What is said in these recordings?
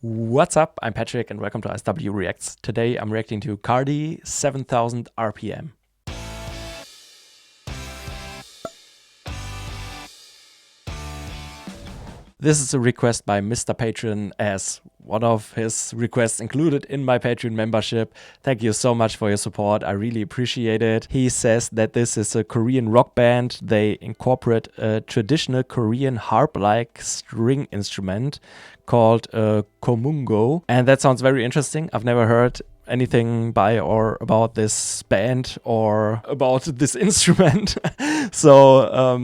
What's up? I'm Patrick and welcome to SW Reacts. Today I'm reacting to KARDI 7000 RPM. This is a request by Mr. Patron, as one of his requests included in my Patreon membership. Thank you so much for your support. I really appreciate it. He says that this is a Korean rock band. They incorporate a traditional Korean harp-like string instrument called komungo. And that sounds very interesting. I've never heard anything by or about this band or about this instrument. So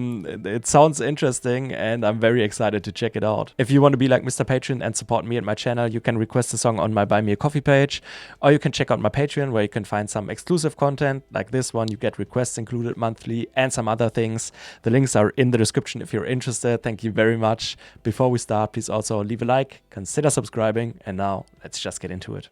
it sounds interesting and I'm very excited to check it out. If you want to be like Mr. Patron and support me and my channel, you can request a song on my Buy Me a Coffee page, or you can check out my Patreon where you can find some exclusive content like this one. You get requests included monthly and some other things. The links are in the description if you're interested. Thank you very much. Before we start, please also leave a like, consider subscribing, and now let's just get into it.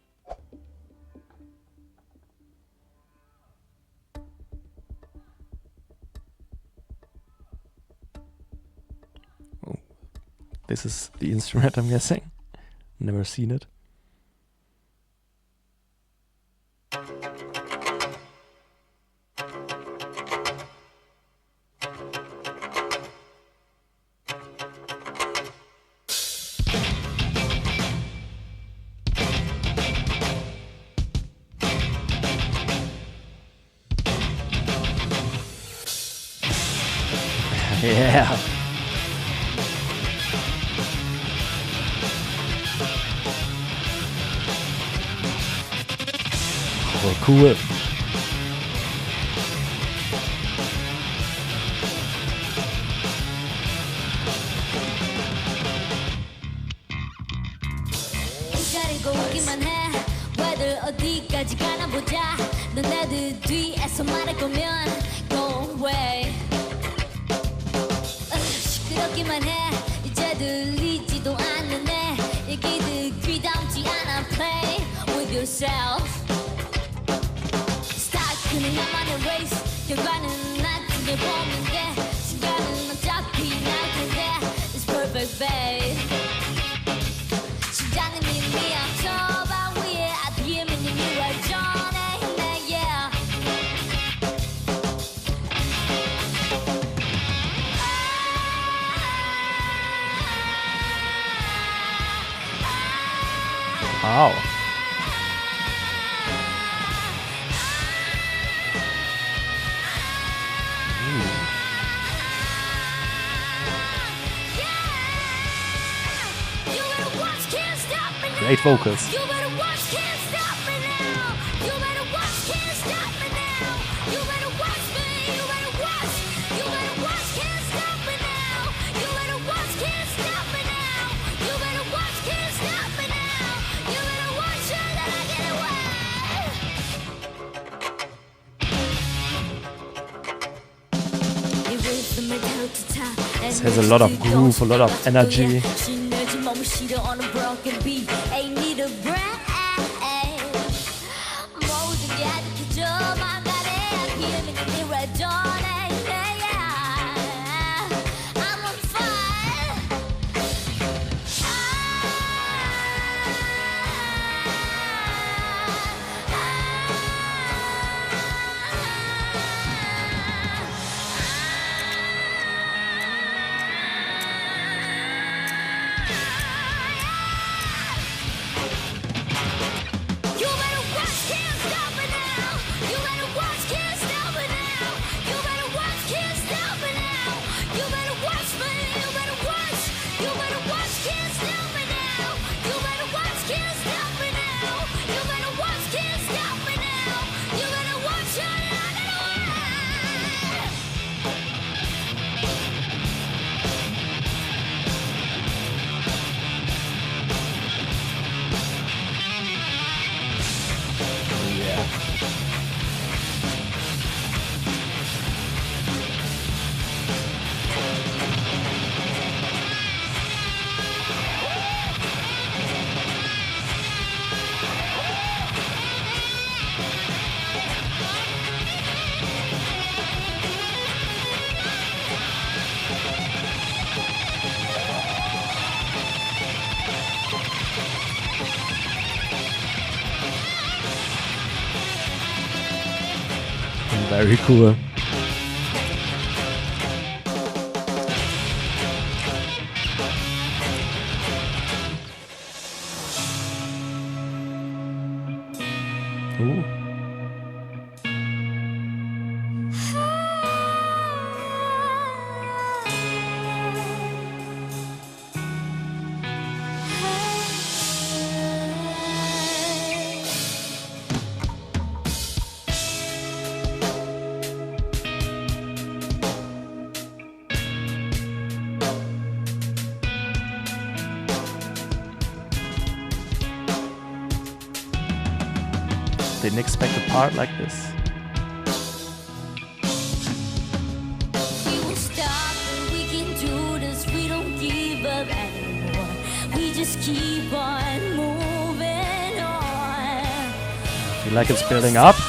This is the instrument, I'm guessing. Never seen it. Yeah. Oh, cool. Yourself. Start killing up on the race. You're running not to the woman there. She's running on top of you now and there. It's perfect, babe. She's done me, I'm so about we at the end and you are Johnny, yeah. Wow. Great vocals. You better watch, can't stop me now. You better watch, can't stop me now. You better watch me, you better watch. You better watch, can't stop me now. You better watch, can't stop me now. You better watch, can't stop me now. You better watch so that I get away. This has a lot of groove, a lot of energy. You better watch, can't stop it now. You better watch. Very cool. Ooh. Didn't expect a part like this. We won't stop and we can do this. We don't give up anymore. We just keep on moving on. Feel like it's building up. We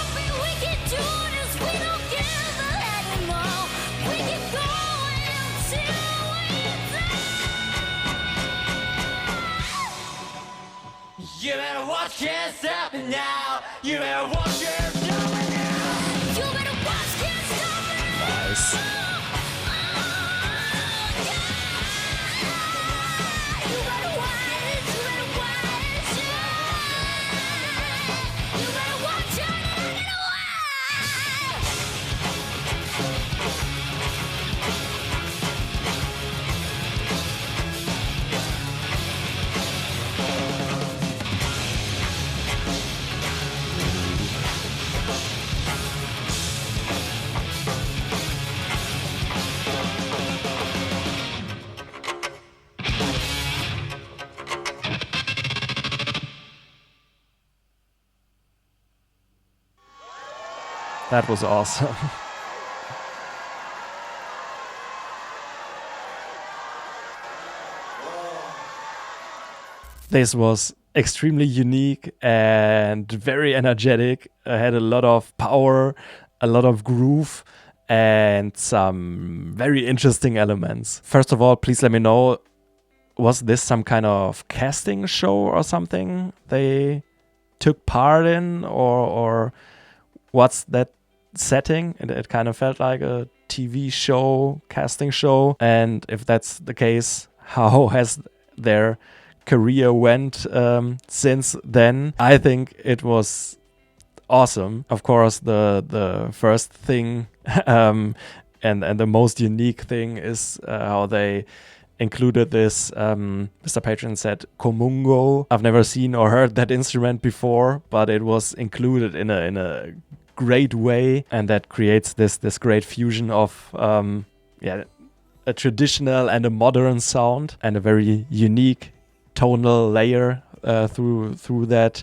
can do this. We don't give up anymore. We keep going until we die. You better watch can't stop me now. You better watch can't stop me now. You better watch can't stop me now. Nice. You better watch. You better watch. You better watch it. You better That was awesome. This was extremely unique and very energetic. It had a lot of power, a lot of groove, and some very interesting elements. First of all, please let me know, was this some kind of casting show or something they took part in, or what's that setting? It kind of felt like a TV show, casting show. And if that's the case, how has their career went since then? I think it was awesome. Of course, the first thing and the most unique thing is how they included this. Mr. Patron said Komungo. I've never seen or heard that instrument before, but it was included in a great way, and that creates this great fusion of a traditional and a modern sound, and a very unique tonal layer through that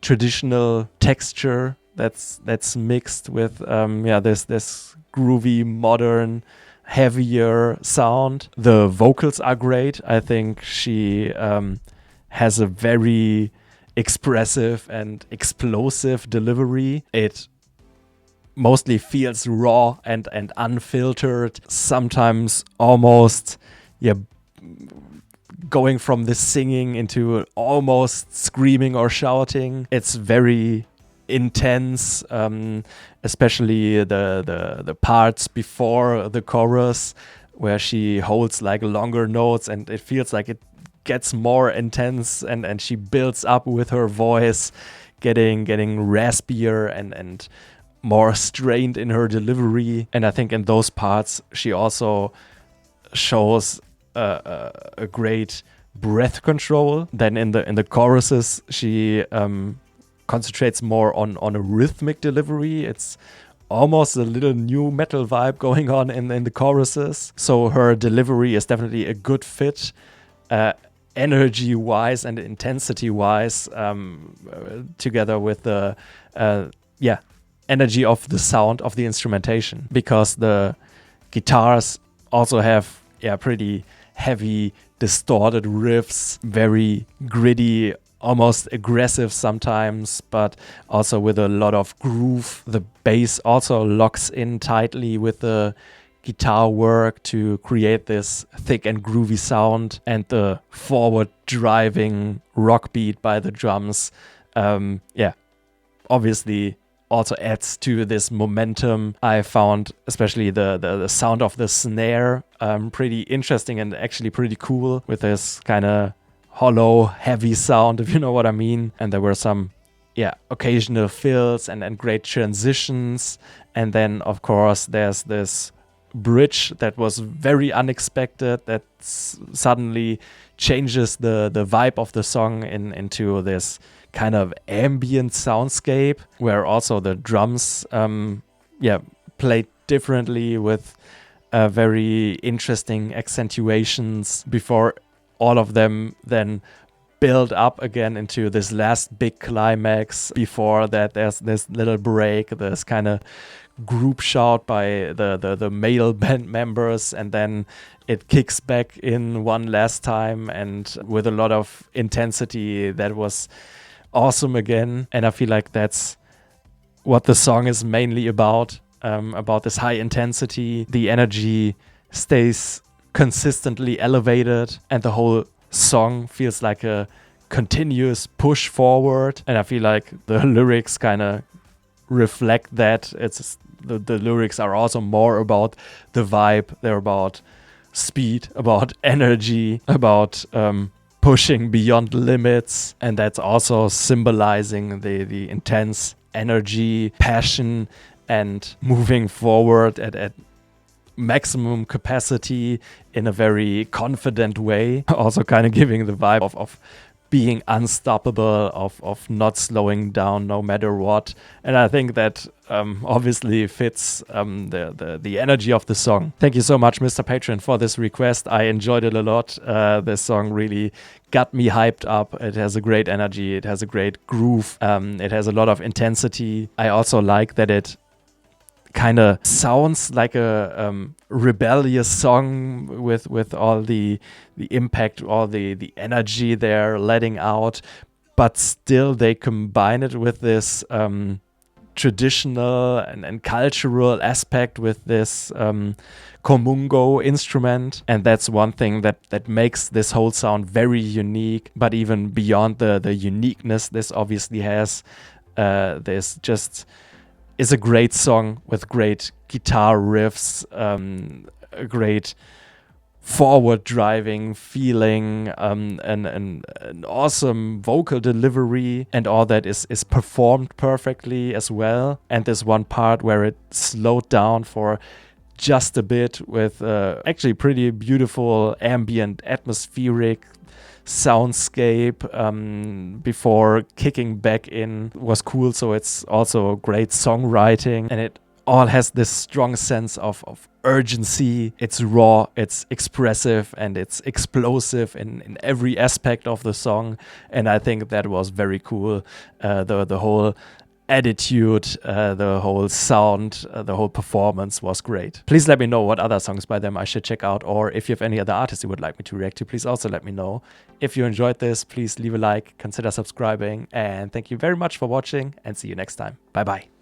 traditional texture that's mixed with this groovy modern heavier sound. The vocals are great. I think she has a very expressive and explosive delivery. It mostly feels raw and unfiltered, sometimes almost going from the singing into almost screaming or shouting. It's very intense, especially the parts before the chorus where she holds like longer notes, and it feels like it gets more intense, and she builds up with her voice, getting raspier and more strained in her delivery. And I think in those parts she also shows a great breath control. Then in the choruses she concentrates more on a rhythmic delivery. It's almost a little new metal vibe going on in the choruses. So her delivery is definitely a good fit, energy-wise and intensity-wise, together with the energy of the sound of the instrumentation. Because the guitars also have pretty heavy, distorted riffs, very gritty, almost aggressive sometimes, but also with a lot of groove. The bass also locks in tightly with the guitar work to create this thick and groovy sound, and the forward driving rock beat by the drums. Obviously also adds to this momentum. I found especially the sound of the snare pretty interesting and actually pretty cool, with this kind of hollow, heavy sound, if you know what I mean. And there were some occasional fills and great transitions. And then, of course, there's this bridge that was very unexpected that suddenly changes the vibe of the song into this kind of ambient soundscape, where also the drums played differently with very interesting accentuations before all of them then build up again into this last big climax. Before that, there's this little break, this kind of group shout by the male band members, and then it kicks back in one last time and with a lot of intensity. That was awesome again, and I feel like that's what the song is mainly about this high intensity. The energy stays consistently elevated, and the whole song feels like a continuous push forward. And I feel like the lyrics kind of reflect that. It's the lyrics are also more about the vibe. They're about speed, about energy, about pushing beyond limits, and that's also symbolizing the intense energy, passion, and moving forward at maximum capacity in a very confident way. Also kind of giving the vibe of being unstoppable, of not slowing down no matter what. And I think that obviously fits the energy of the song. Thank you so much, Mr. Patron, for this request. I enjoyed it a lot. This song really got me hyped up. It has a great energy. It has a great groove. It has a lot of intensity. I also like that it kind of sounds like a rebellious song with all the impact, all the energy they're letting out, but still they combine it with this traditional and cultural aspect with this komungo instrument. And that's one thing that makes this whole sound very unique. But even beyond the uniqueness this obviously has, this just is a great song with great guitar riffs, a great forward driving feeling, an awesome vocal delivery, and all that is performed perfectly as well. And this one part where it slowed down for just a bit with actually pretty beautiful ambient atmospheric soundscape before kicking back in was cool. So it's also great songwriting, and it all has this strong sense of urgency. It's raw, it's expressive, and it's explosive in every aspect of the song. And I think that was very cool. The whole attitude, the whole sound, the whole performance was great. Please let me know what other songs by them I should check out, or if you have any other artists you would like me to react to, please also let me know. If you enjoyed this, please leave a like, consider subscribing, and thank you very much for watching, and see you next time. Bye bye.